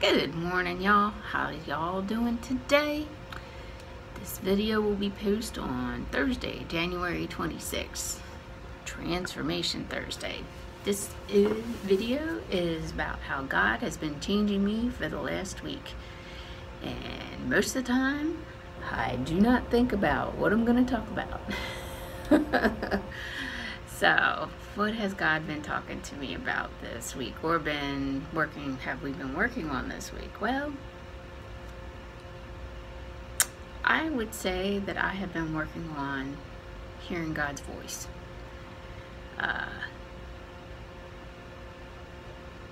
Good morning, y'all. How y'all doing today? This video will be posted on Thursday, January 26th, Transformation Thursday. This video is about how God has been changing me for the last week. And most of the time, I do not think about what I'm going to talk about. So, what has God been talking to me about this week, or have we been working on this week? Well, I would say that I have been working on hearing God's voice.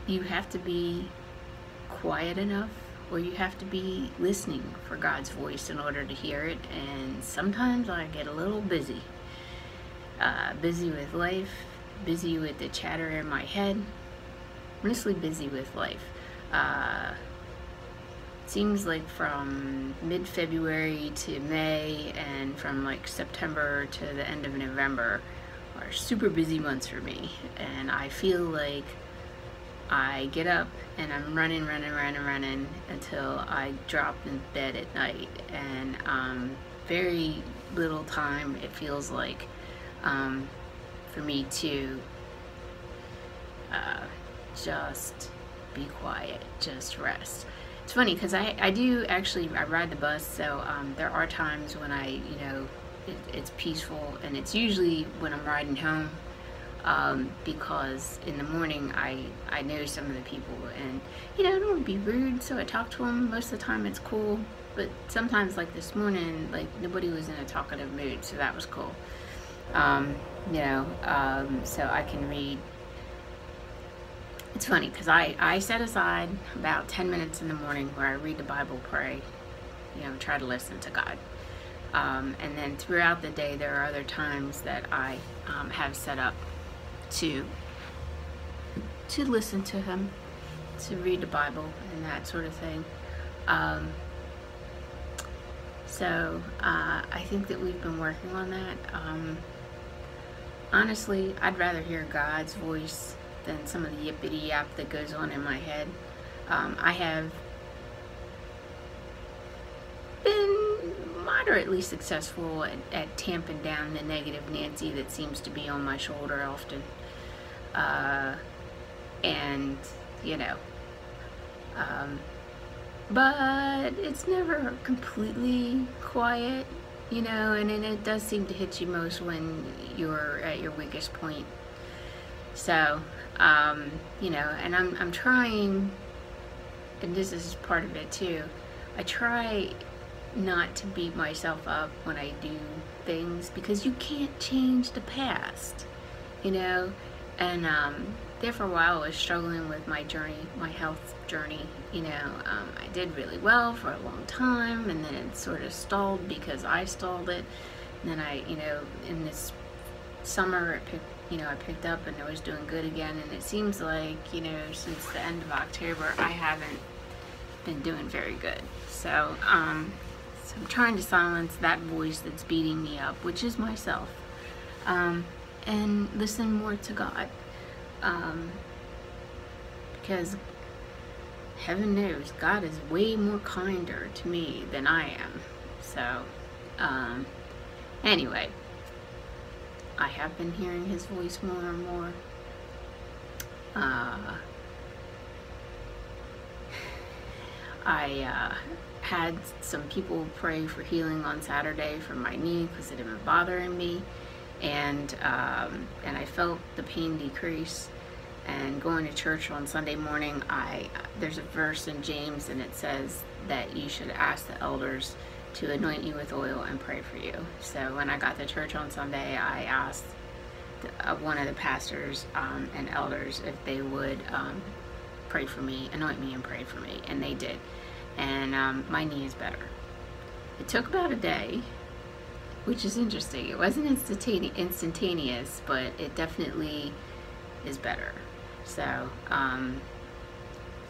You have to be quiet enough, or you have to be listening for God's voice in order to hear it, and sometimes I get a little busy. Busy with life, busy with the chatter in my head, mostly busy with life. Seems like from mid-February to May, and from like September to the end of November are super busy months for me, and I feel like I get up and I'm running until I drop in bed at night, and very little time it feels like for me to just be quiet, just rest. It's funny because I ride the bus, so there are times when it's peaceful, and it's usually when I'm riding home, because in the morning I know some of the people, and I don't want to be rude, so I talk to them. Most of the time it's cool, but sometimes, like this morning, like nobody was in a talkative mood, so that was cool. So I can read. It's funny because I set aside about 10 minutes in the morning where I read the Bible, pray, try to listen to God. And then throughout the day, there are other times that I have set up to listen to Him, to read the Bible and that sort of thing. So I think that we've been working on that. Honestly, I'd rather hear God's voice than some of the yippity yap that goes on in my head. I have been moderately successful at tamping down the negative Nancy that seems to be on my shoulder often. But it's never completely quiet, and it does seem to hit you most when you're at your weakest point. So, and I'm trying, and this is part of it too, I try not to beat myself up when I do things, because you can't change the past, and there for a while I was struggling with my journey, my health journey. I did really well for a long time, and then it sort of stalled because I stalled it. And then in this summer I picked up and I was doing good again, and it seems like, since the end of October, I haven't been doing very good. So, so I'm trying to silence that voice that's beating me up, which is myself, and listen more to God. Because heaven knows God is way more kinder to me than I am. So, anyway, I have been hearing His voice more and more. I had some people pray for healing on Saturday for my knee because it had been bothering me, and I felt the pain decrease. And going to church on Sunday morning, there's a verse in James, and it says that you should ask the elders to anoint you with oil and pray for you. So when I got to church on Sunday, I asked one of the pastors and elders if they would pray for me, anoint me and pray for me, and they did. And my knee is better. It took about a day, which is interesting. It wasn't instantaneous, but it definitely is better. So,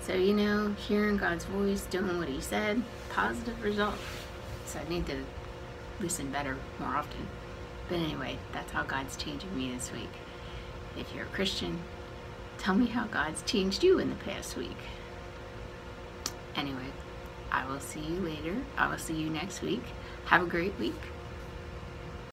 hearing God's voice, doing what He said, positive result. So I need to listen better more often. But anyway, that's how God's changing me this week. If you're a Christian, tell me how God's changed you in the past week. Anyway, I will see you later. I will see you next week. Have a great week.